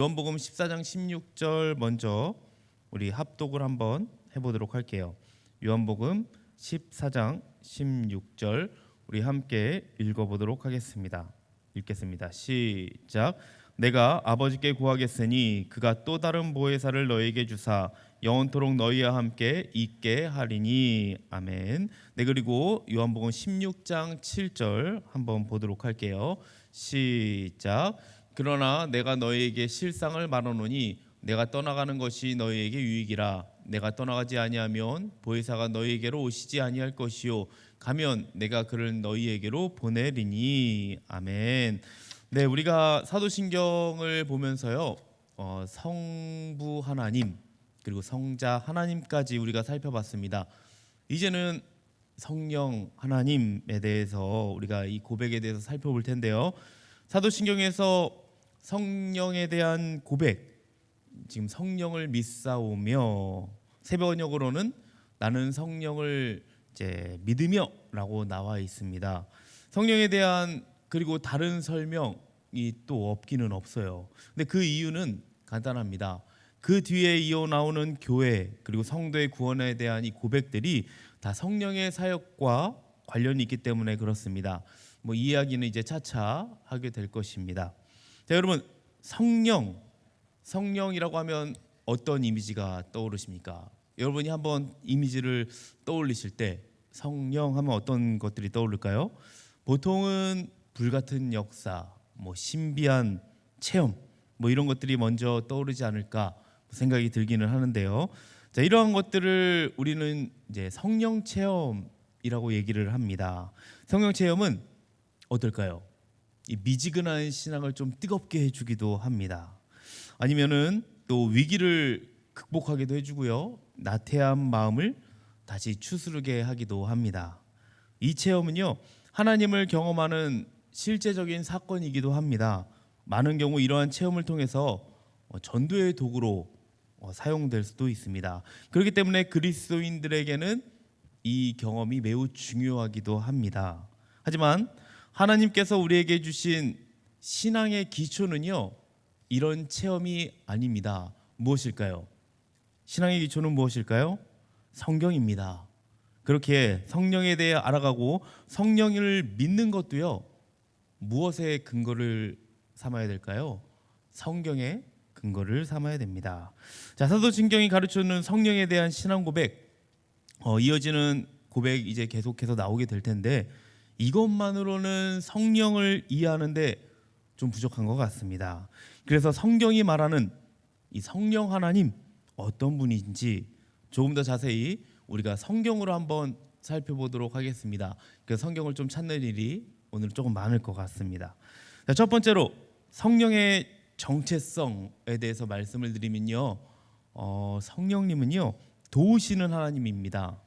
요한복음 14장 16절 먼저 우리 합독을 한번 해보도록 할게요. 요한복음 14장 16절 우리 함께 읽어보도록 하겠습니다. 읽겠습니다. 시작. 내가 아버지께 구하겠으니 그가 또 다른 보혜사를 너희에게 주사 영원토록 너희와 함께 있게 하리니. 아멘. 네, 그리고 요한복음 16장 7절 한번 보도록 할게요. 시작. 그러나 내가 너희에게 실상을 말하노니 내가 떠나가는 것이 너희에게 유익이라. 내가 떠나가지 아니하면 보혜사가 너희에게로 오시지 아니할 것이요 가면 내가 그를 너희에게로 보내리니. 아멘. 네, 우리가 사도신경을 보면서요 성부 하나님 그리고 성자 하나님까지 우리가 살펴봤습니다. 이제는 성령 하나님에 대해서 우리가 이 고백에 대해서 살펴볼 텐데요. 사도신경에서 성령에 대한 고백, 지금 성령을 믿사오며, 새번역으로는 나는 성령을 이제 믿으며라고 나와 있습니다. 성령에 대한 그리고 다른 설명이 또 없기는 없어요. 근데 그 이유는 간단합니다. 그 뒤에 이어 나오는 교회 그리고 성도의 구원에 대한 이 고백들이 다 성령의 사역과 관련이 있기 때문에 그렇습니다. 뭐 이 이야기는 이제 차차 하게 될 것입니다. 자, 여러분, 성령이라고 하면 어떤 이미지가 떠오르십니까? 여러분이 한번 이미지를 떠올리실 때 성령 하면 어떤 것들이 떠오를까요? 보통은 불같은 역사, 뭐 신비한 체험, 뭐 이런 것들이 먼저 떠오르지 않을까 생각이 들기는 하는데요. 자, 이러한 것들을 우리는 이제 성령 체험이라고 얘기를 합니다. 성령 체험은 어떨까요? 이 미지근한 신앙을 좀 뜨겁게 해주기도 합니다. 아니면은 또 위기를 극복하기도 해주고요, 나태한 마음을 다시 추스르게 하기도 합니다. 이 체험은요, 하나님을 경험하는 실제적인 사건이기도 합니다. 많은 경우 이러한 체험을 통해서 전도의 도구로 사용될 수도 있습니다. 그렇기 때문에 그리스도인들에게는 이 경험이 매우 중요하기도 합니다. 하지만 하나님께서 우리에게 주신 신앙의 기초는요, 이런 체험이 아닙니다. 무엇일까요? 신앙의 기초는 무엇일까요? 성경입니다. 그렇게 성령에 대해 알아가고 성령을 믿는 것도요, 무엇에 근거를 삼아야 될까요? 성경의 근거를 삼아야 됩니다. 자, 사도신경이 가르쳐주는 성령에 대한 신앙 고백, 이어지는 고백 이제 계속해서 나오게 될 텐데, 이것만으로는 성령을 이해하는데 좀 부족한 것 같습니다. 그래서 성경이 말하는 이 성령 하나님 어떤 분인지 조금 더 자세히 우리가 성경으로 한번 살펴보도록 하겠습니다. 그래서 성경을 좀 찾는 일이 오늘 조금 많을 것 같습니다. 자, 첫 번째로 성령의 정체성에 대해서 말씀을 드리면요, 성령님은요 도우시는 하나님입니다.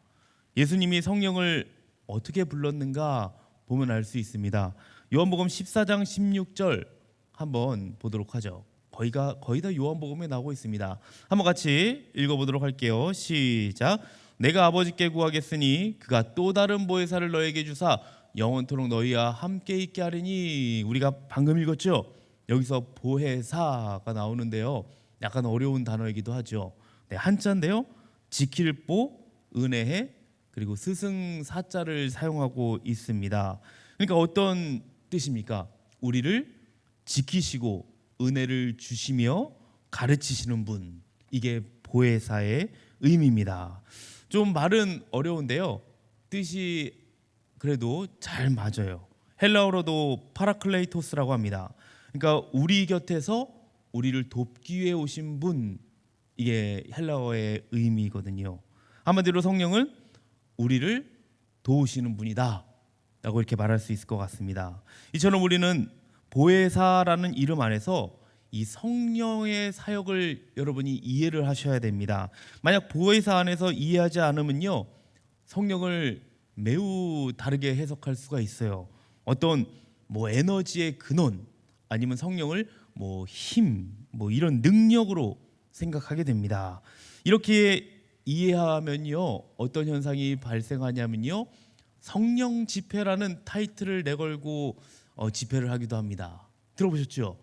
예수님이 성령을 어떻게 불렀는가 보면 알 수 있습니다. 요한복음 14장 16절 한번 보도록 하죠. 거의 다 요한복음에 나오고 있습니다. 한번 같이 읽어보도록 할게요. 시작. 내가 아버지께 구하겠으니 그가 또 다른 보혜사를 너에게 주사 영원토록 너희와 함께 있게 하리니. 우리가 방금 읽었죠? 여기서 보혜사가 나오는데요, 약간 어려운 단어이기도 하죠. 네, 한자인데요, 지킬 보, 은혜해, 그리고 스승 사자를 사용하고 있습니다. 그러니까 어떤 뜻입니까? 우리를 지키시고 은혜를 주시며 가르치시는 분, 이게 보혜사의 의미입니다. 좀 말은 어려운데요, 뜻이 그래도 잘 맞아요. 헬라어로도 파라클레이토스라고 합니다. 그러니까 우리 곁에서 우리를 돕기 위해 오신 분, 이게 헬라어의 의미거든요. 한마디로 성령은 우리를 도우시는 분이다 라고 이렇게 말할 수 있을 것 같습니다. 이처럼 우리는 보혜사라는 이름 안에서 이 성령의 사역을 여러분이 이해를 하셔야 됩니다. 만약 보혜사 안에서 이해하지 않으면요, 성령을 매우 다르게 해석할 수가 있어요. 어떤 뭐 에너지의 근원, 아니면 성령을 뭐 힘, 뭐 이런 능력으로 생각하게 됩니다. 이렇게 이해하면요, 어떤 현상이 발생하냐면요, 성령 집회라는 타이틀을 내걸고 집회를 하기도 합니다. 들어보셨죠?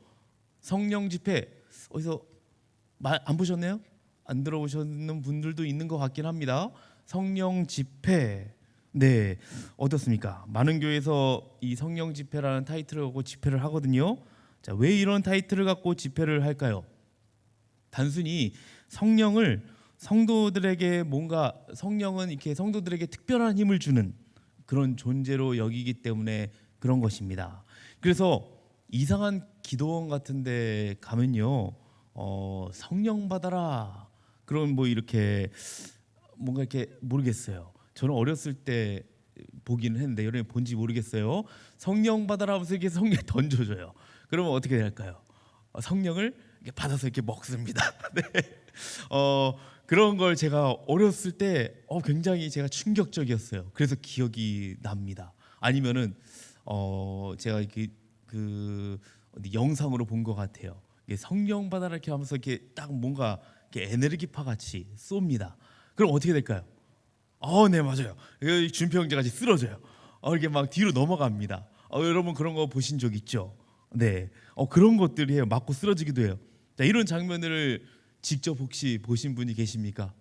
성령 집회, 어디서 안 보셨나요? 안 들어보셨는 분들도 있는 것 같긴 합니다. 성령 집회. 네, 어떻습니까? 많은 교회에서 이 성령 집회라는 타이틀을 갖고 집회를 하거든요. 자, 왜 이런 타이틀을 갖고 집회를 할까요? 단순히 성령을 성도들에게 뭔가 성령은 이렇게 성도들에게 특별한 힘을 주는 그런 존재로 여기기 때문에 그런 것입니다. 그래서 이상한 기도원 같은데 가면요, 성령 받아라. 그런 뭐 이렇게 뭔가 이렇게 모르겠어요. 저는 어렸을 때 보기는 했는데 여러분 본지 모르겠어요. 성령 받아라 하면서 이렇게 성령 던져줘요. 그러면 어떻게 될까요? 성령을 이렇게 받아서 이렇게 먹습니다. 네. 그런 걸 제가 어렸을 때 굉장히 제가 충격적이었어요. 그래서 기억이 납니다. 아니면은 제가 이렇게 그 어디 영상으로 본 것 같아요. 이게 성령 받아라 이렇게 하면서 이렇게 딱 뭔가 이렇게 에너지파 같이 쏩니다. 그럼 어떻게 될까요? 네 맞아요. 준표 형제 같이 쓰러져요. 이렇게 막 뒤로 넘어갑니다. 여러분 그런 거 보신 적 있죠? 네. 그런 것들이 해요. 맞고 쓰러지기도 해요. 자, 이런 장면을 직접 혹시 보신 분이 계십니까?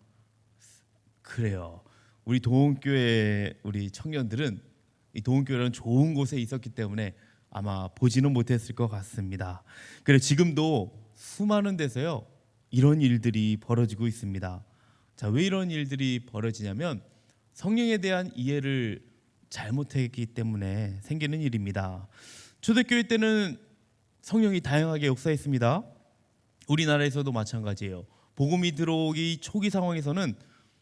그래요. 우리 도원교회 우리 청년들은 이 도원교회라는 좋은 곳에 있었기 때문에 아마 보지는 못했을 것 같습니다. 그래 지금도 수많은 데서요 이런 일들이 벌어지고 있습니다. 자, 왜 이런 일들이 벌어지냐면 성령에 대한 이해를 잘못했기 때문에 생기는 일입니다. 초대교회 때는 성령이 다양하게 역사했습니다. 우리나라에서도 마찬가지예요. 복음이 들어오기 초기 상황에서는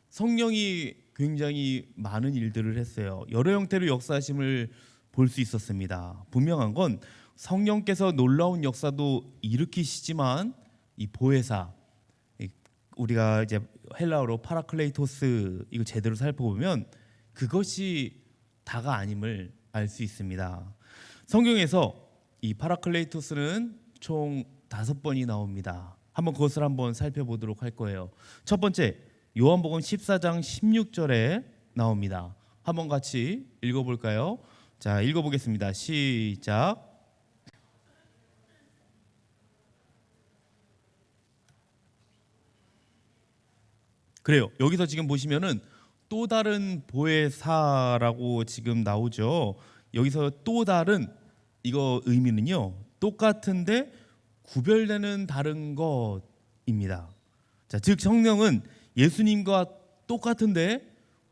성령이 굉장히 많은 일들을 했어요. 여러 형태로 역사하심을 볼 수 있었습니다. 분명한 건 성령께서 놀라운 역사도 일으키시지만 이 보혜사, 우리가 이제 헬라어로 파라클레이토스 이거 제대로 살펴보면 그것이 다가 아님을 알 수 있습니다. 성경에서 이 파라클레이토스는 총 5번이 나옵니다. 그것을 한번 살펴보도록 할 거예요. 첫 번째 요한복음 14장 16절에 나옵니다. 한번 같이 읽어볼까요? 자, 읽어보겠습니다. 시작. 그래요. 여기서 지금 보시면은 또 다른 보혜사라고 지금 나오죠. 여기서 또 다른 이거 의미는요. 똑같은데 구별되는 다른 것입니다. 자, 즉 성령은 예수님과 똑같은데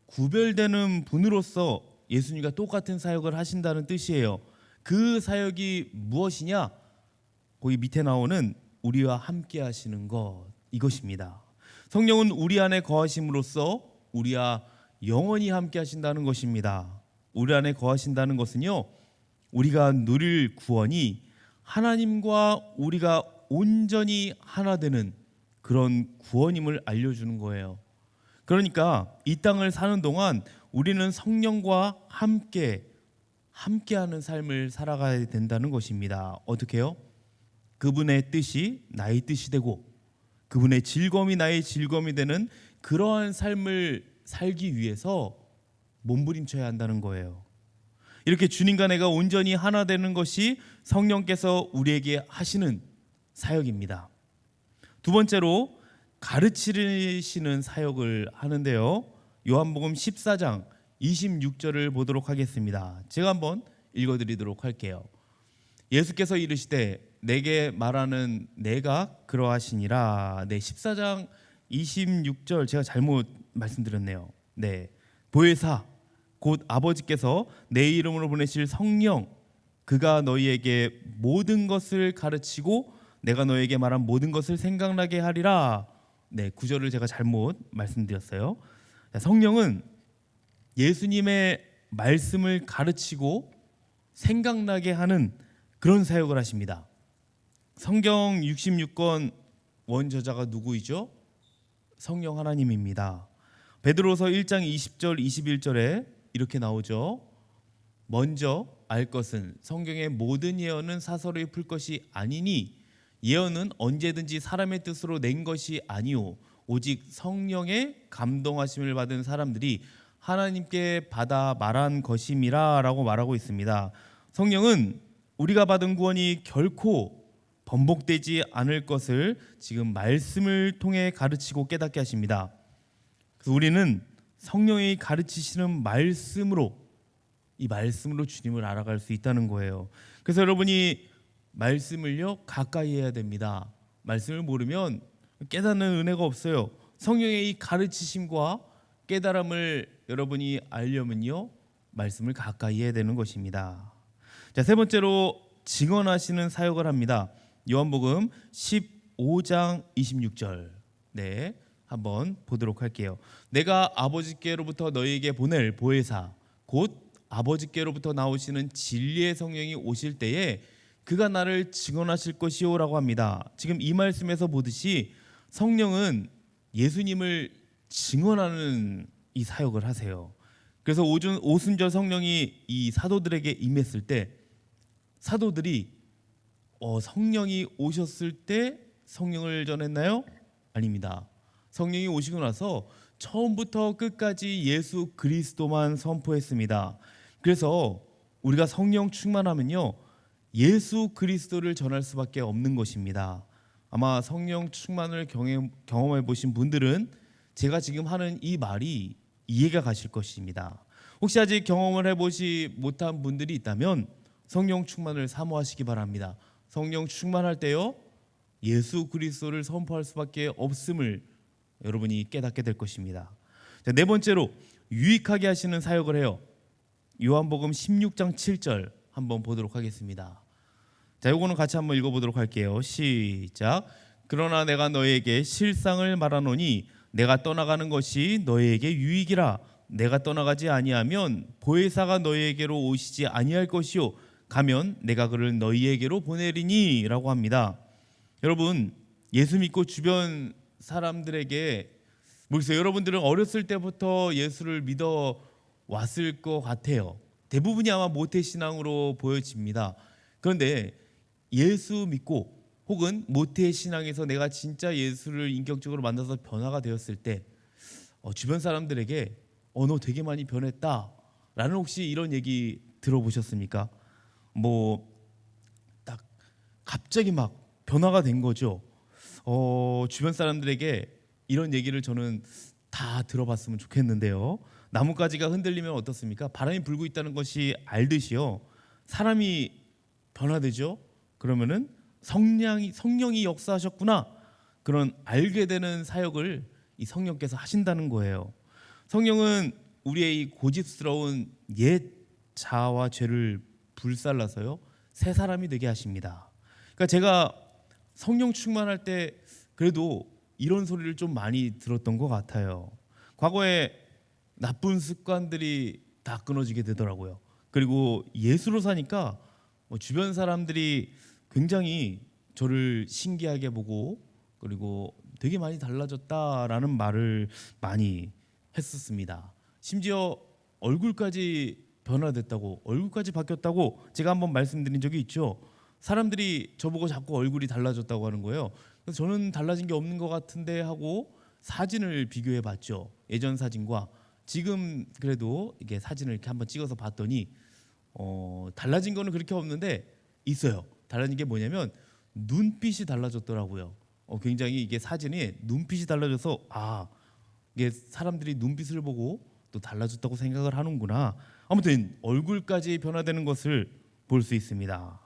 구별되는 분으로서 예수님과 똑같은 사역을 하신다는 뜻이에요. 그 사역이 무엇이냐? 거기 밑에 나오는 우리와 함께 하시는 것, 이것입니다. 성령은 우리 안에 거하심으로써 우리와 영원히 함께 하신다는 것입니다. 우리 안에 거하신다는 것은요, 우리가 누릴 구원이 하나님과 우리가 온전히 하나 되는 그런 구원임을 알려주는 거예요. 그러니까 이 땅을 사는 동안 우리는 성령과 함께하는 삶을 살아가야 된다는 것입니다. 어떻게요? 그분의 뜻이 나의 뜻이 되고 그분의 즐거움이 나의 즐거움이 되는 그러한 삶을 살기 위해서 몸부림쳐야 한다는 거예요. 이렇게 주님과 내가 온전히 하나 되는 것이 성령께서 우리에게 하시는 사역입니다. 두 번째로 가르치시는 사역을 하는데요. 요한복음 14장 26절을 보도록 하겠습니다. 제가 한번 읽어드리도록 할게요. 예수께서 이르시되 내게 말하는 내가 그러하시니라. 네, 14장 26절 제가 잘못 말씀드렸네요. 네, 보혜사 곧 아버지께서 내 이름으로 보내실 성령 그가 너희에게 모든 것을 가르치고 내가 너희에게 말한 모든 것을 생각나게 하리라. 네, 구절을 제가 잘못 말씀드렸어요. 성령은 예수님의 말씀을 가르치고 생각나게 하는 그런 사역을 하십니다. 성경 66권 원저자가 누구이죠? 성령 하나님입니다. 베드로서 1장 20절 21절에 이렇게 나오죠. 먼저 알 것은 성경의 모든 예언은 사설에 풀 것이 아니니 예언은 언제든지 사람의 뜻으로 낸 것이 아니오 오직 성령의 감동하심을 받은 사람들이 하나님께 받아 말한 것임이라 라고 말하고 있습니다. 성령은 우리가 받은 구원이 결코 번복되지 않을 것을 지금 말씀을 통해 가르치고 깨닫게 하십니다. 그래서 우리는 성령이 가르치시는 말씀으로, 이 말씀으로 주님을 알아갈 수 있다는 거예요. 그래서 여러분이 말씀을요 가까이 해야 됩니다. 말씀을 모르면 깨닫는 은혜가 없어요. 성령의 이 가르치심과 깨달음을 여러분이 알려면요 말씀을 가까이 해야 되는 것입니다. 자, 세 번째로 증언하시는 사역을 합니다. 요한복음 15장 26절. 네, 한번 보도록 할게요. 내가 아버지께로부터 너희에게 보낼 보혜사 곧 아버지께로부터 나오시는 진리의 성령이 오실 때에 그가 나를 증언하실 것이요라고 합니다. 지금 이 말씀에서 보듯이 성령은 예수님을 증언하는 이 사역을 하세요. 그래서 오순절 성령이 이 사도들에게 임했을 때 사도들이 성령이 오셨을 때 성령을 전했나요? 아닙니다. 성령이 오시고 나서 처음부터 끝까지 예수 그리스도만 선포했습니다. 그래서 우리가 성령 충만하면요 예수 그리스도를 전할 수밖에 없는 것입니다. 아마 성령 충만을 경험해 보신 분들은 제가 지금 하는 이 말이 이해가 가실 것입니다. 혹시 아직 경험을 해보지 못한 분들이 있다면 성령 충만을 사모하시기 바랍니다. 성령 충만할 때요 예수 그리스도를 선포할 수밖에 없음을 여러분이 깨닫게 될 것입니다. 자, 네 번째로 유익하게 하시는 사역을 해요. 요한복음 16장 7절 한번 보도록 하겠습니다. 자, 요거는 같이 한번 읽어보도록 할게요. 시작. 그러나 내가 너희에게 실상을 말하노니 내가 떠나가는 것이 너희에게 유익이라. 내가 떠나가지 아니하면 보혜사가 너희에게로 오시지 아니할 것이요 가면 내가 그를 너희에게로 보내리니 라고 합니다. 여러분 예수 믿고 주변 사람들에게 모르겠어요. 여러분들은 어렸을 때부터 예수를 믿어 왔을 것 같아요. 대부분이 아마 모태신앙으로 보여집니다. 그런데 예수 믿고 혹은 모태신앙에서 내가 진짜 예수를 인격적으로 만나서 변화가 되었을 때 주변 사람들에게 너 되게 많이 변했다 라는 혹시 이런 얘기 들어보셨습니까? 딱 갑자기 막 변화가 된 거죠. 주변 사람들에게 이런 얘기를 저는 다 들어봤으면 좋겠는데요. 나뭇가지가 흔들리면 어떻습니까? 바람이 불고 있다는 것이 알듯이요. 사람이 변화되죠. 그러면은 성령이 역사하셨구나. 그런 알게 되는 사역을 이 성령께서 하신다는 거예요. 성령은 우리의 이 고집스러운 옛 자아와 죄를 불살라서요 새 사람이 되게 하십니다. 그러니까 제가 성령 충만할 때 그래도 이런 소리를 좀 많이 들었던 것 같아요. 과거에 나쁜 습관들이 다 끊어지게 되더라고요. 그리고 예수로 사니까 주변 사람들이 굉장히 저를 신기하게 보고 그리고 되게 많이 달라졌다라는 말을 많이 했었습니다. 심지어 얼굴까지 변화됐다고, 얼굴까지 바뀌었다고 제가 한번 말씀드린 적이 있죠. 사람들이 저보고 자꾸 얼굴이 달라졌다고 하는 거예요. 그래서 저는 달라진 게 없는 것 같은데 하고 사진을 비교해 봤죠. 예전 사진과 지금 그래도 이게 사진을 이렇게 한번 찍어서 봤더니 달라진 거는 그렇게 없는데 있어요. 달라진 게 뭐냐면 눈빛이 달라졌더라고요. 굉장히 이게 사진이 눈빛이 달라져서 이게 사람들이 눈빛을 보고 또 달라졌다고 생각을 하는구나. 아무튼 얼굴까지 변화되는 것을 볼 수 있습니다.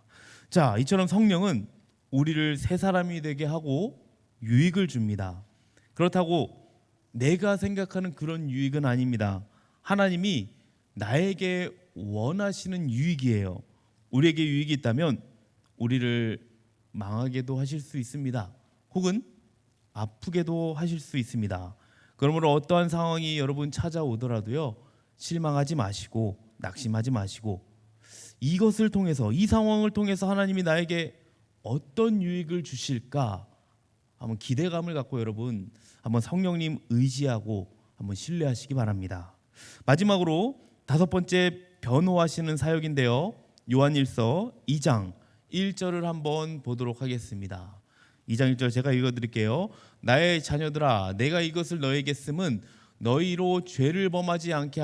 자, 이처럼 성령은 우리를 새 사람이 되게 하고 유익을 줍니다. 그렇다고 내가 생각하는 그런 유익은 아닙니다. 하나님이 나에게 원하시는 유익이에요. 우리에게 유익이 있다면 우리를 망하게도 하실 수 있습니다. 혹은 아프게도 하실 수 있습니다. 그러므로 어떠한 상황이 여러분 찾아오더라도요 실망하지 마시고 낙심하지 마시고 이것을 통해서 이 상황을 통해서 하나님이 나에게 어떤 유익을 주실까 한번 기대감을 갖고 여러분 한번 성령님 의지하고 한번 신뢰하시기 바랍니다. 마지막으로 다섯 번째 변호하시는 사역인데요. 요한일서 2장 1절을 한번 보도록 하겠습니다. 2장 1절 제가 읽어드릴게요. 나의 자녀들아 내가 이것을 너에게 쓰면 너희로 죄를 범하지 않게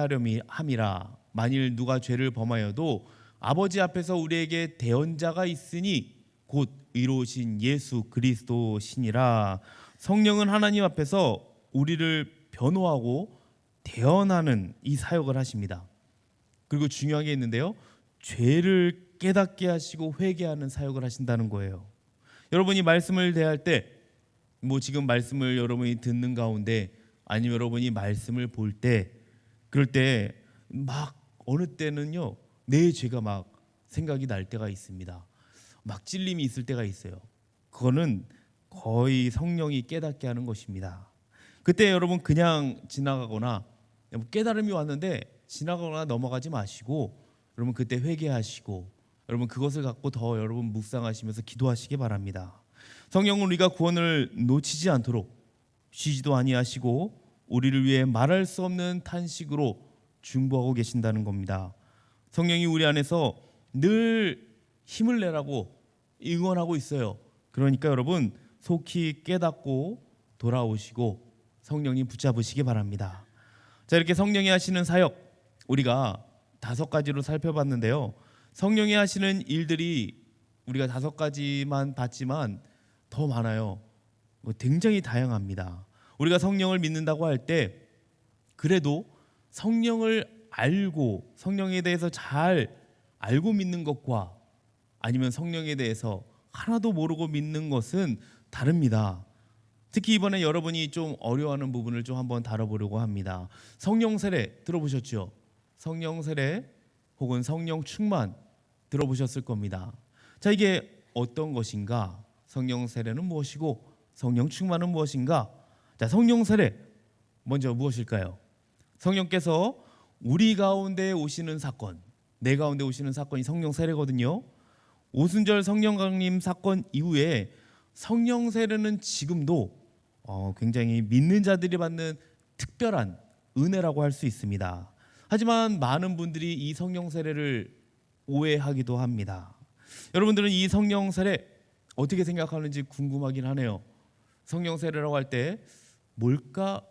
함이라. 만일 누가 죄를 범하여도 아버지 앞에서 우리에게 대언자가 있으니 곧 의로우신 예수 그리스도 신이라. 성령은 하나님 앞에서 우리를 변호하고 대언하는 이 사역을 하십니다. 그리고 중요한 게 있는데요, 죄를 깨닫게 하시고 회개하는 사역을 하신다는 거예요. 여러분이 말씀을 대할 때, 뭐 지금 말씀을 여러분이 듣는 가운데, 아니면 여러분이 말씀을 볼 때, 그럴 때 막 어느 때는요 내 죄가 막 생각이 날 때가 있습니다. 막 찔림이 있을 때가 있어요. 그거는 거의 성령이 깨닫게 하는 것입니다. 그때 여러분 그냥 지나가거나, 깨달음이 왔는데 지나가거나 넘어가지 마시고, 여러분 그때 회개하시고, 여러분 그것을 갖고 더 여러분 묵상하시면서 기도하시기 바랍니다. 성령은 우리가 구원을 놓치지 않도록 쉬지도 아니하시고 우리를 위해 말할 수 없는 탄식으로 중보하고 계신다는 겁니다. 성령이 우리 안에서 늘 힘을 내라고 응원하고 있어요. 그러니까 여러분 속히 깨닫고 돌아오시고 성령님 붙잡으시기 바랍니다. 자, 이렇게 성령이 하시는 사역 우리가 5가지로 살펴봤는데요. 성령이 하시는 일들이 우리가 5가지만 봤지만 더 많아요. 굉장히 다양합니다. 우리가 성령을 믿는다고 할 때 그래도 성령을 알고 성령에 대해서 잘 알고 믿는 것과 아니면 성령에 대해서 하나도 모르고 믿는 것은 다릅니다. 특히 이번에 여러분이 좀 어려워하는 부분을 좀 한번 다뤄보려고 합니다. 성령 세례 들어보셨죠? 성령 세례 혹은 성령 충만 들어보셨을 겁니다. 자, 이게 어떤 것인가? 성령 세례는 무엇이고 성령 충만은 무엇인가? 자, 성령 세례 먼저 무엇일까요? 성령께서 우리 가운데 오시는 사건, 내 가운데 오시는 사건이 성령 세례거든요. 오순절 성령 강림 사건 이후에 성령 세례는 지금도 굉장히 믿는 자들이 받는 특별한 은혜라고 할 수 있습니다. 하지만 많은 분들이 이 성령 세례를 오해하기도 합니다. 여러분들은 이 성령 세례 어떻게 생각하는지 궁금하긴 하네요. 성령 세례라고 할 때 뭘까라고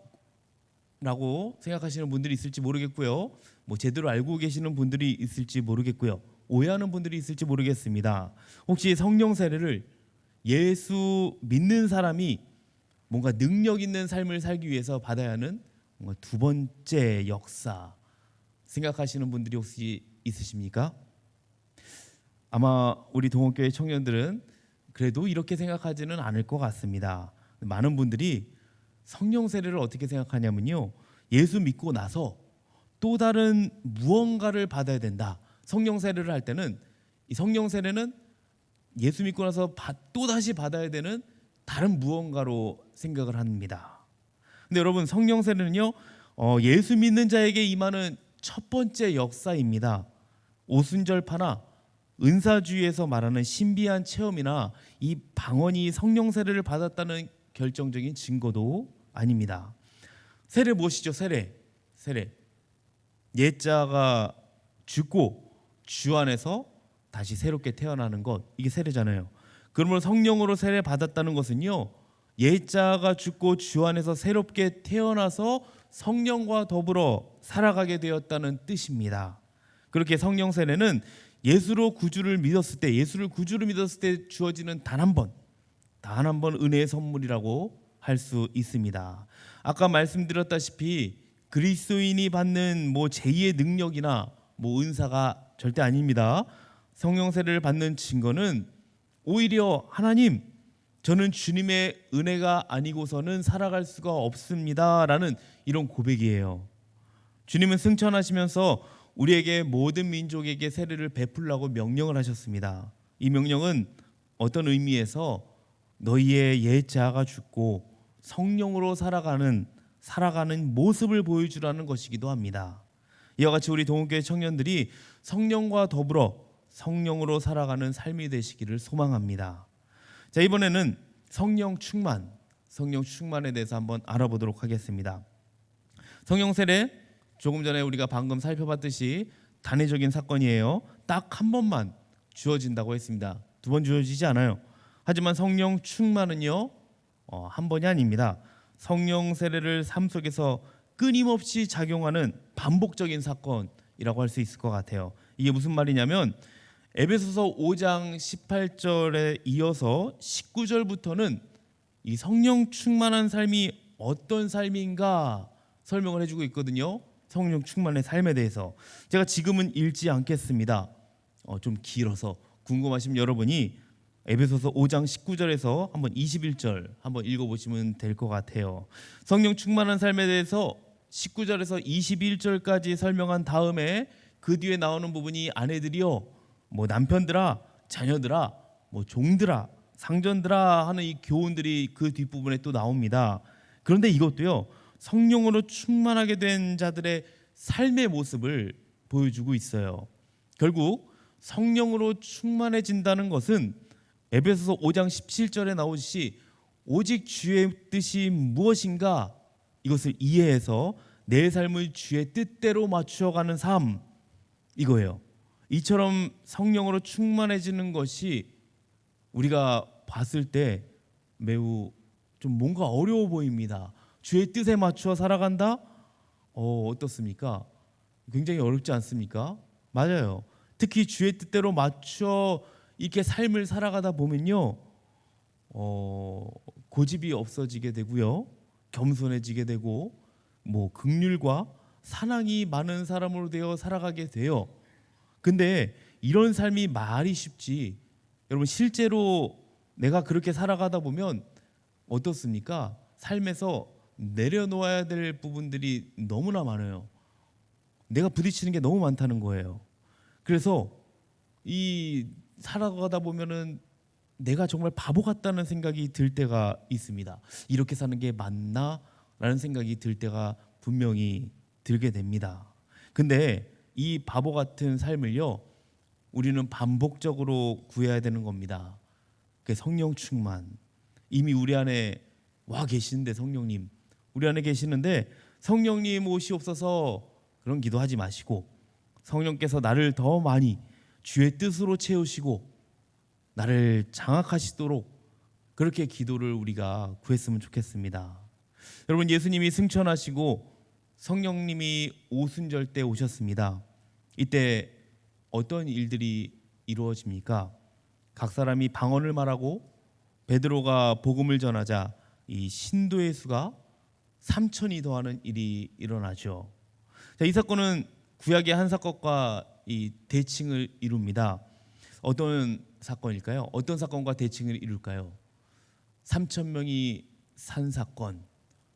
생각하시는 분들이 있을지 모르겠고요. 뭐 제대로 알고 계시는 분들이 있을지 모르겠고요. 오해하는 분들이 있을지 모르겠습니다. 혹시 성령 세례를 예수 믿는 사람이 뭔가 능력 있는 삶을 살기 위해서 받아야 하는 뭔가 2번째 역사 생각하시는 분들이 혹시 있으십니까? 아마 우리 동원교회 청년들은 그래도 이렇게 생각하지는 않을 것 같습니다. 많은 분들이 성령 세례를 어떻게 생각하냐면요, 예수 믿고 나서 또 다른 무언가를 받아야 된다. 성령 세례를 할 때는 이 성령 세례는 예수 믿고 나서 또 다시 받아야 되는 다른 무언가로 생각을 합니다. 근데 여러분 성령 세례는요 예수 믿는 자에게 임하는 첫 번째 역사입니다. 오순절파나 은사주의에서 말하는 신비한 체험이나 이 방언이 성령 세례를 받았다는 결정적인 증거도 아닙니다. 세례 무엇이죠? 세례 옛자가 죽고 주 안에서 다시 새롭게 태어나는 것, 이게 세례잖아요. 그러므로 성령으로 세례 받았다는 것은요 옛자가 죽고 주 안에서 새롭게 태어나서 성령과 더불어 살아가게 되었다는 뜻입니다. 그렇게 성령 세례는 예수를 구주를 믿었을 때 주어지는 단 한 번 은혜의 선물이라고 할 수 있습니다. 아까 말씀드렸다시피 그리스도인이 받는 뭐 제2의 능력이나 뭐 은사가 절대 아닙니다. 성령 세례를 받는 증거는 오히려 하나님, 저는 주님의 은혜가 아니고서는 살아갈 수가 없습니다라는 이런 고백이에요. 주님은 승천하시면서 우리에게 모든 민족에게 세례를 베풀라고 명령을 하셨습니다. 이 명령은 어떤 의미에서 너희의 옛 자아가 죽고 성령으로 살아가는 모습을 보여주라는 것이기도 합니다. 이와 같이 우리 동원교회 청년들이 성령과 더불어 성령으로 살아가는 삶이 되시기를 소망합니다. 자, 이번에는 성령 충만에 대해서 한번 알아보도록 하겠습니다. 성령 세례, 조금 전에 우리가 방금 살펴봤듯이 단회적인 사건이에요. 딱 한 번만 주어진다고 했습니다. 2번 주어지지 않아요. 하지만 성령 충만은요 한 번이 아닙니다. 성령 세례를 삶 속에서 끊임없이 작용하는 반복적인 사건이라고 할 수 있을 것 같아요. 이게 무슨 말이냐면 에베소서 5장 18절에 이어서 19절부터는 이 성령 충만한 삶이 어떤 삶인가 설명을 해주고 있거든요. 성령 충만의 삶에 대해서 제가 지금은 읽지 않겠습니다. 좀 길어서 궁금하시면 여러분이 에베소서 5장 19절에서 한번 21절 한번 읽어보시면 될 것 같아요. 성령 충만한 삶에 대해서 19절에서 21절까지 설명한 다음에 그 뒤에 나오는 부분이 아내들이요, 뭐 남편들아, 자녀들아, 뭐 종들아, 상전들아 하는 이 교훈들이 그 뒷부분에 또 나옵니다. 그런데 이것도요, 성령으로 충만하게 된 자들의 삶의 모습을 보여주고 있어요. 결국 성령으로 충만해진다는 것은 에베소서 5장 17절에 나오듯이 오직 주의 뜻이 무엇인가 이것을 이해해서 내 삶을 주의 뜻대로 맞추어가는 삶, 이거예요. 이처럼 성령으로 충만해지는 것이 우리가 봤을 때 매우 좀 뭔가 어려워 보입니다. 주의 뜻에 맞추어 살아간다? 어떻습니까? 굉장히 어렵지 않습니까? 맞아요. 특히 주의 뜻대로 맞추어 이렇게 삶을 살아가다 보면요, 고집이 없어지게 되고요, 겸손해지게 되고, 뭐 긍휼과 사랑이 많은 사람으로 되어 살아가게 돼요. 근데 이런 삶이 말이 쉽지, 여러분 실제로 내가 그렇게 살아가다 보면 어떻습니까? 삶에서 내려놓아야 될 부분들이 너무나 많아요. 내가 부딪히는 게 너무 많다는 거예요. 그래서 이 살아가다 보면은 내가 정말 바보 같다는 생각이 들 때가 있습니다. 이렇게 사는 게 맞나? 라는 생각이 들 때가 분명히 들게 됩니다. 근데 이 바보 같은 삶을요, 우리는 반복적으로 구해야 되는 겁니다. 그 성령 충만, 이미 우리 안에 와 계시는데, 성령님 우리 안에 계시는데 성령님 오시옵소서 그런 기도하지 마시고, 성령께서 나를 더 많이 주의 뜻으로 채우시고 나를 장악하시도록 그렇게 기도를 우리가 구했으면 좋겠습니다. 여러분, 예수님이 승천하시고 성령님이 오순절 때 오셨습니다. 이때 어떤 일들이 이루어집니까? 각 사람이 방언을 말하고 베드로가 복음을 전하자 이 신도의 수가 3천이 더하는 일이 일어나죠. 자, 이 사건은 구약의 한 사건과 이 대칭을 이룹니다. 어떤 사건일까요? 어떤 사건과 대칭을 이룰까요? 3천 명이 산 사건,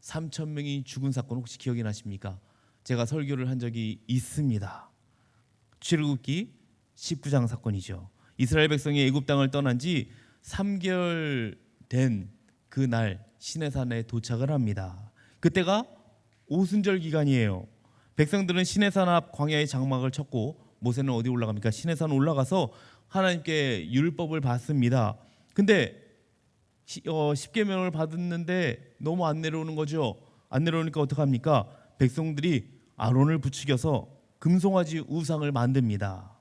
3천 명이 죽은 사건 혹시 기억이 나십니까? 제가 설교를 한 적이 있습니다. 출애굽기 19장 사건이죠. 이스라엘 백성이 애굽 땅을 떠난 지 3개월 된 그날 시내산에 도착을 합니다. 그때가 오순절 기간이에요. 백성들은 시내산 앞 광야의 장막을 쳤고, 모세는 어디 올라갑니까? 시내산 올라가서 하나님께 율법을 받습니다. 근데 10계명을 받았는데 너무 안 내려오는 거죠. 안 내려오니까 어떡합니까? 백성들이 아론을 부추겨서 금송아지 우상을 만듭니다.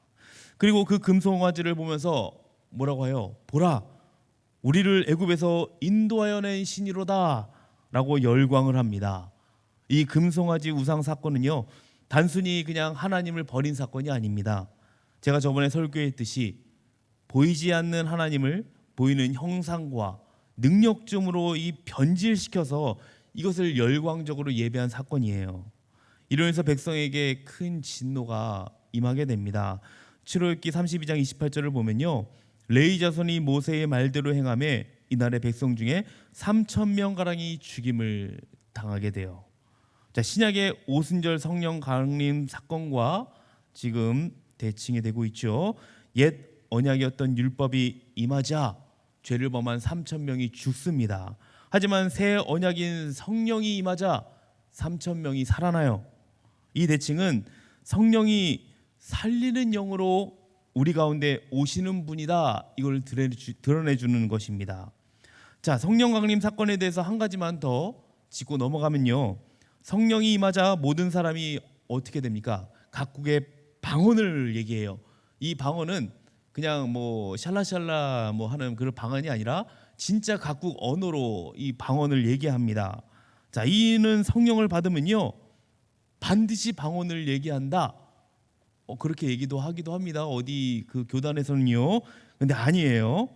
그리고 그 금송아지를 보면서 뭐라고 해요? 보라, 우리를 애굽에서 인도하여 낸 신이로다 라고 열광을 합니다. 이 금송아지 우상 사건은요, 단순히 그냥 하나님을 버린 사건이 아닙니다. 제가 저번에 설교했듯이 보이지 않는 하나님을 보이는 형상과 능력점으로 이 변질시켜서 이것을 열광적으로 예배한 사건이에요. 이러면서 백성에게 큰 진노가 임하게 됩니다. 출애굽기 32장 28절을 보면요, 레위 자손이 모세의 말대로 행하며 이날의 백성 중에 3천 명 가량이 죽임을 당하게 돼요. 자, 신약의 오순절 성령 강림 사건과 지금 대칭이 되고 있죠. 옛 언약이었던 율법이 임하자 죄를 범한 3천 명이 죽습니다. 하지만 새 언약인 성령이 임하자 3천 명이 살아나요. 이 대칭은 성령이 살리는 영으로 우리 가운데 오시는 분이다, 이걸 드러내주는 것입니다. 자, 성령 강림 사건에 대해서 한 가지만 더 짚고 넘어가면요, 성령이 임하자 모든 사람이 어떻게 됩니까? 각국의 방언을 얘기해요. 이 방언은 그냥 뭐 샬라샬라 뭐 하는 그런 방언이 아니라 진짜 각국 언어로 이 방언을 얘기합니다. 자, 이는 성령을 받으면요 반드시 방언을 얘기한다, 그렇게 얘기도 하기도 합니다. 어디 그 교단에서는요. 근데 아니에요.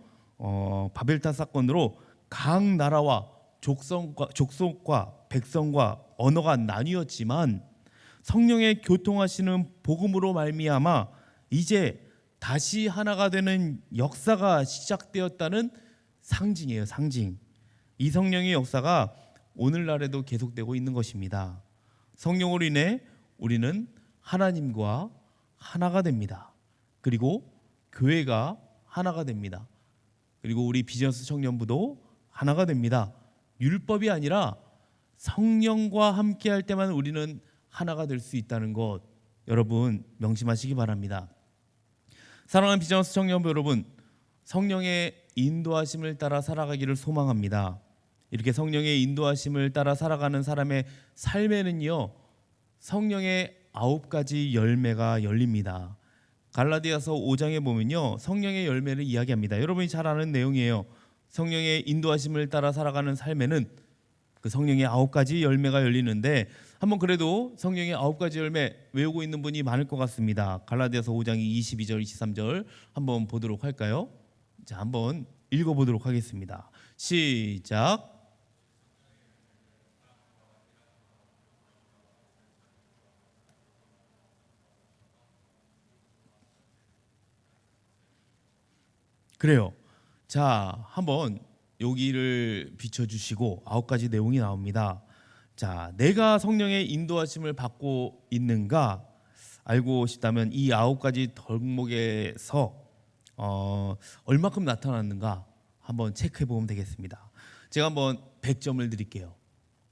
바벨탑 사건으로 각 나라와 족속과 백성과 언어가 나뉘었지만 성령의 교통하시는 복음으로 말미암아 이제 다시 하나가 되는 역사가 시작되었다는 상징이에요. 상징. 이 성령의 역사가 오늘날에도 계속되고 있는 것입니다. 성령으로 인해 우리는 하나님과 하나가 됩니다. 그리고 교회가 하나가 됩니다. 그리고 우리 비즈니스 청년부도 하나가 됩니다. 율법이 아니라 성령과 함께 할 때만 우리는 하나가 될 수 있다는 것 여러분 명심하시기 바랍니다. 사랑하는 비즈니스 청년부 여러분, 성령의 인도하심을 따라 살아가기를 소망합니다. 이렇게 성령의 인도하심을 따라 살아가는 사람의 삶에는요, 성령의 9가지 열매가 열립니다. 갈라디아서 5장에 보면요, 성령의 열매를 이야기합니다. 여러분이 잘 아는 내용이에요. 성령의 인도하심을 따라 살아가는 삶에는 그 성령의 9가지 열매가 열리는데 한번 그래도 성령의 9가지 열매 외우고 있는 분이 많을 것 같습니다. 갈라디아서 5장 22절 23절 한번 보도록 할까요? 자, 한번 읽어보도록 하겠습니다. 시작. 그래요. 자, 한번 여기를 비춰주시고 9가지 내용이 나옵니다. 자, 내가 성령의 인도하심을 받고 있는가 알고 싶다면 이 9가지 덕목에서 얼마큼 나타났는가 한번 체크해 보면 되겠습니다. 제가 한번 100점을 드릴게요.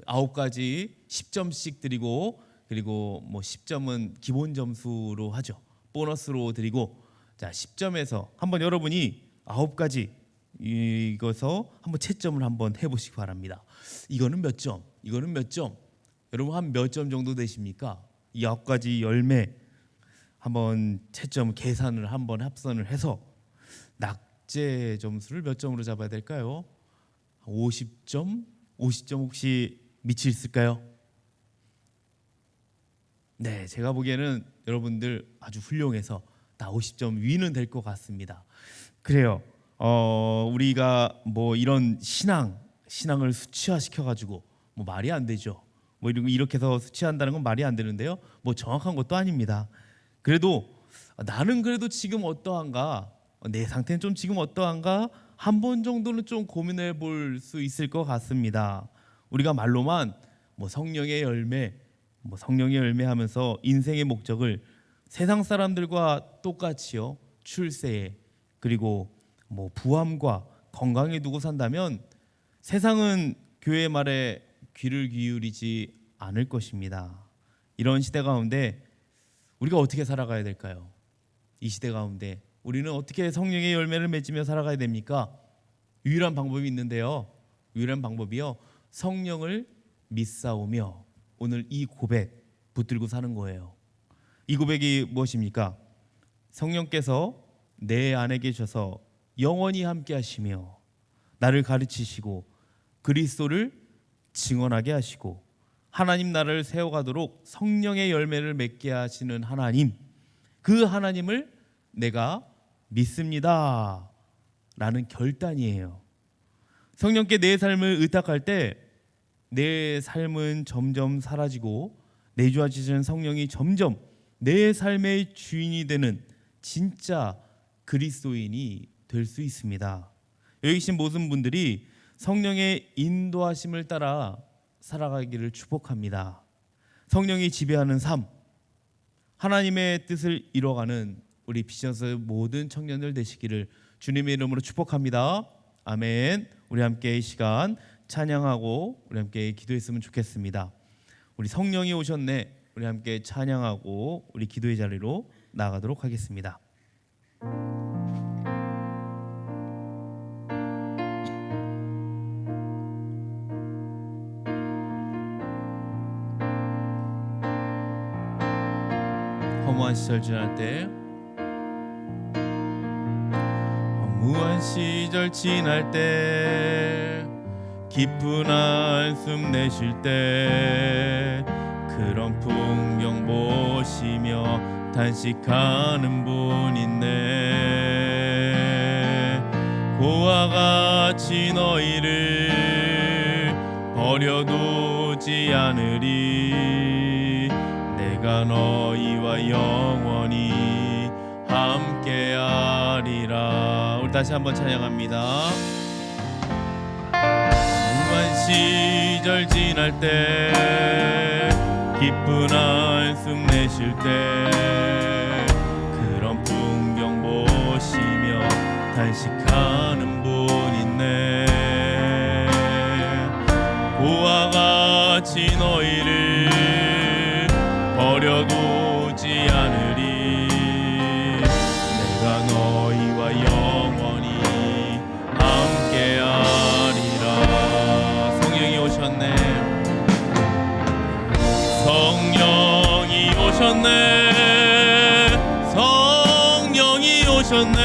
9가지 10점씩 드리고 그리고 뭐 10점은 기본 점수로 하죠. 보너스로 드리고 자 10점에서 한번 여러분이 9가지 이거서 한번 채점을 한번 해보시기 바랍니다. 이거는 몇 점? 이거는 몇 점? 여러분 한 몇 점 정도 되십니까? 이 9가지 열매 한번 채점 계산을 한번 합산을 해서 낙제 점수를 몇 점으로 잡아야 될까요? 50점? 50점 혹시 미치 있을까요? 네, 제가 보기에는 여러분들 아주 훌륭해서 다 50점 위는 될 것 같습니다. 그래요. 우리가 뭐 이런 신앙을 수치화시켜 가지고 뭐 말이 안 되죠. 뭐 이렇게 해서 수치한다는 건 말이 안 되는데요. 뭐 정확한 것도 아닙니다. 그래도 나는 그래도 지금 어떠한가? 내 상태는 좀 지금 어떠한가? 한 번 정도는 좀 고민해 볼 수 있을 것 같습니다. 우리가 말로만 뭐 성령의 열매, 뭐 성령의 열매 하면서 인생의 목적을 세상 사람들과 똑같이요. 출세에 그리고 뭐 부함과 건강에 두고 산다면 세상은 교회의 말에 귀를 기울이지 않을 것입니다. 이런 시대 가운데 우리가 어떻게 살아가야 될까요? 이 시대 가운데 우리는 어떻게 성령의 열매를 맺으며 살아가야 됩니까? 유일한 방법이 있는데요. 유일한 방법이요. 성령을 믿사오며 오늘 이 고백 붙들고 사는 거예요. 이 고백이 무엇입니까? 성령께서 내 안에 계셔서 영원히 함께 하시며 나를 가르치시고 그리스도를 증언하게 하시고 하나님 나라를 세워가도록 성령의 열매를 맺게 하시는 하나님, 그 하나님을 내가 믿습니다 라는 결단이에요. 성령께 내 삶을 의탁할 때 내 삶은 점점 사라지고 내주하시는 성령이 점점 내 삶의 주인이 되는 진짜 그리스도인이 될 수 있습니다. 여기 계신 모든 분들이 성령의 인도하심을 따라 살아가기를 축복합니다. 성령이 지배하는 삶, 하나님의 뜻을 이뤄가는 우리 비전스 모든 청년들 되시기를 주님의 이름으로 축복합니다. 아멘. 우리 함께 이 시간 찬양하고 우리 함께 기도했으면 좋겠습니다. 우리 성령이 오셨네. 우리 함께 찬양하고 우리 기도의 자리로 나가도록 하겠습니다. 허무한 시절 지날 때 허무한 시절 지날 때 기쁜 한숨 내쉴 때 그런 풍경 보시며 탄식하는 분 있네. 고와 같이 너희를 버려두지 않으리. 내가 너희와 영원히 함께하리라. 우리 다시 한번 찬양합니다. 무한 시절 지날 때 기쁜 한숨 내쉴 때 그런 풍경 보시며 탄식하는 분 있네. 고와 같이 너희를 버려두지 않으리. 내가 너희와 영원히 함께하리라. 성령이 오셨네. 성령이 오셨네. 성령이 오셨네.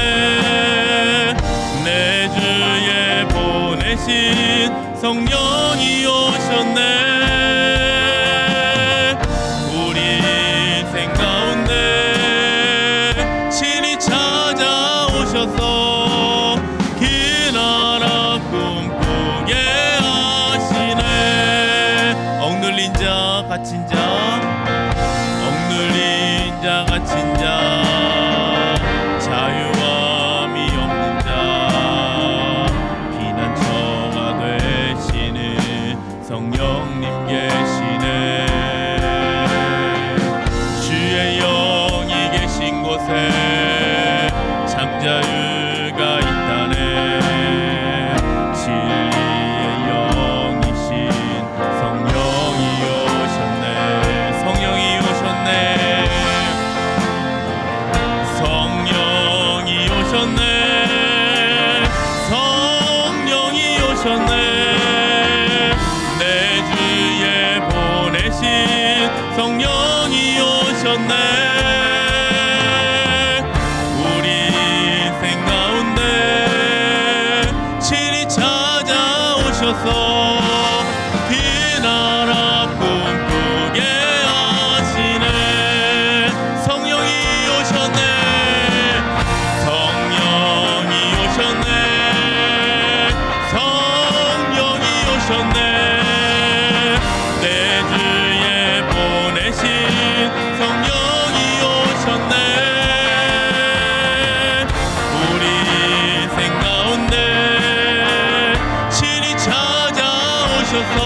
내 주에 보내신 성령이 오셨네. 우리 인생 가운데 친히 찾아오셔서 긴 나라 꿈꾸게 하시네. 억눌린 자 갇힌 자, 억눌린 자 갇힌 자, 자유함이 없는 자, 피난처가 되시는 성령님 계시네. 주의 영이 계신 곳에 잠자유가 있다네. 진리의 영이신 성령이 오셨네. 성령이 오셨네. 성령이 오셨네. 성령이 오셨네. 내 주에 보내신 성령이 오셨네. 우리 인생 가운데 친히 찾아오셔서 긴 나라 꿈꾸게 하시네. 성령이 오셨네. 성령이 오셨네. 성령이 오셨네. 내 주에 보내신 성령이 오셨네. 우리 인생 가운데 친히 찾아오셔서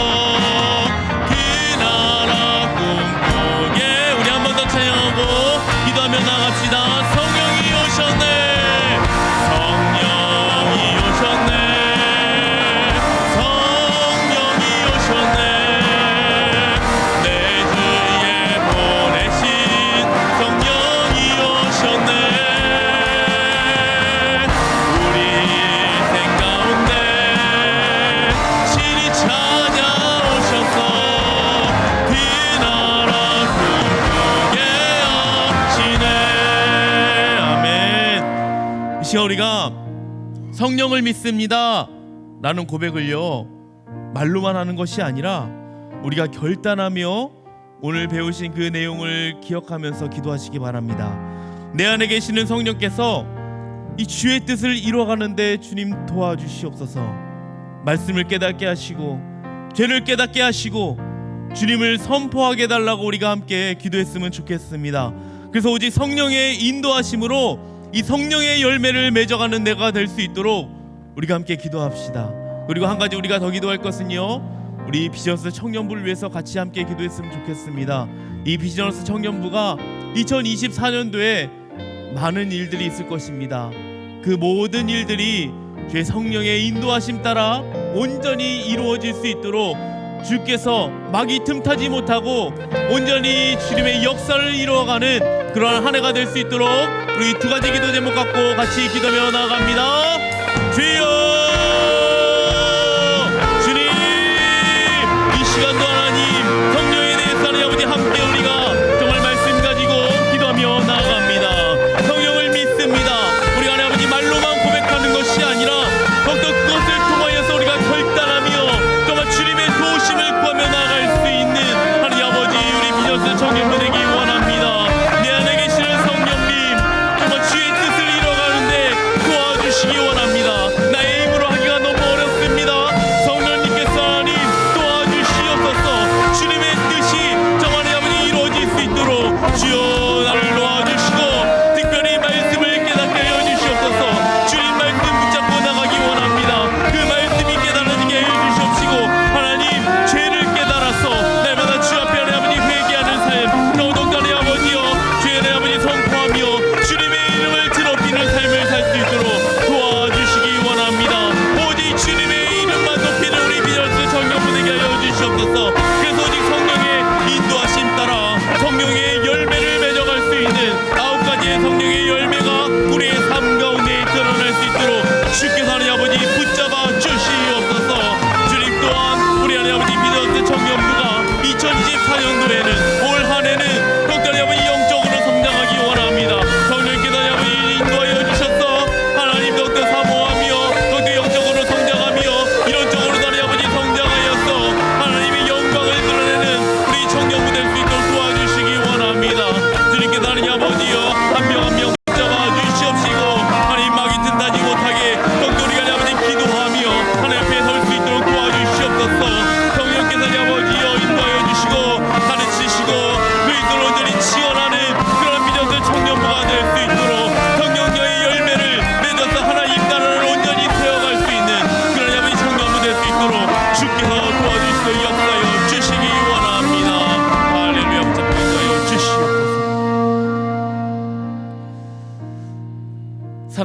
긴 나라 꿈꾸게. 우리 한 번 더 찬양하고 기도하며 나갑시다. 성령이 오셨네. 성령이 오셨네. 성령이 오셨네. 내 주에 보내신 성령이 오셨네. 우리 인생 가운데 친히 찾아오셔서 긴 나라 꿈꾸게 하시네. 아멘. 이 시간 우리가 성령을 믿습니다 라는 고백을요, 말로만 하는 것이 아니라 우리가 결단하며 오늘 배우신 그 내용을 기억하면서 기도하시기 바랍니다. 내 안에 계시는 성령께서 이 주의 뜻을 이루어가는데 주님 도와주시옵소서. 말씀을 깨닫게 하시고 죄를 깨닫게 하시고 주님을 선포하게 해달라고 우리가 함께 기도했으면 좋겠습니다. 그래서 오직 성령의 인도하심으로 이 성령의 열매를 맺어가는 내가 될 수 있도록 우리가 함께 기도합시다. 그리고 한 가지 우리가 더 기도할 것은요, 우리 비전스 청년부를 위해서 같이 함께 기도했으면 좋겠습니다. 이 비전스 청년부가 2024년도에 많은 일들이 있을 것입니다. 그 모든 일들이 주의 성령의 인도하심 따라 온전히 이루어질 수 있도록 주께서 막이 틈타지 못하고 온전히 주님의 역사를 이루어가는 그러한 한 해가 될 수 있도록 우리 두 가지 기도 제목 갖고 같이 기도하며 나아갑니다. 주여, 주님, 이 시간도 하나님 성령에 대해서 하나님 아버지 함께 우리가 정말 말씀 가지고 기도하며 나아갑니다. 성령을 믿습니다. 우리가 하나님 아버지 말로만 고백하는 것이 아니라 더욱더 그것을 통하여서 우리가 결단하며 정말 주님의 도우심을 구하며 나아갈 수 있는 하나님 아버지 우리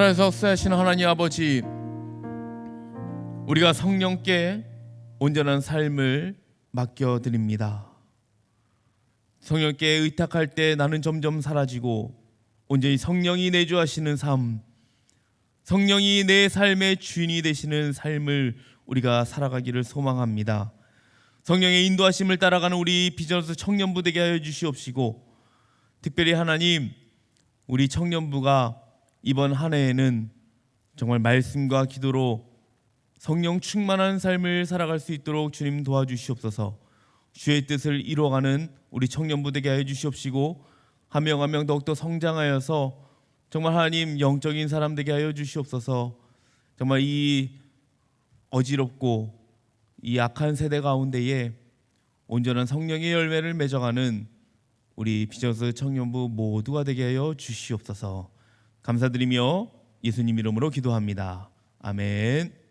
하늘에서 역사하시는 하나님 아버지, 우리가 성령께 온전한 삶을 맡겨드립니다. 성령께 의탁할 때 나는 점점 사라지고 온전히 성령이 내주하시는 삶, 성령이 내 삶의 주인이 되시는 삶을 우리가 살아가기를 소망합니다. 성령의 인도하심을 따라가는 우리 비전스 청년부 되게 하여 주시옵시고, 특별히 하나님, 우리 청년부가 이번 한 해에는 정말 말씀과 기도로 성령 충만한 삶을 살아갈 수 있도록 주님 도와주시옵소서. 주의 뜻을 이루어가는 우리 청년부 되게 하여 주시옵시고, 한 명 한 명 더욱더 성장하여서 정말 하나님 영적인 사람 되게 하여 주시옵소서. 정말 이 어지럽고 이 악한 세대 가운데에 온전한 성령의 열매를 맺어가는 우리 비전스 청년부 모두가 되게 하여 주시옵소서. 감사드리며 예수님 이름으로 기도합니다. 아멘.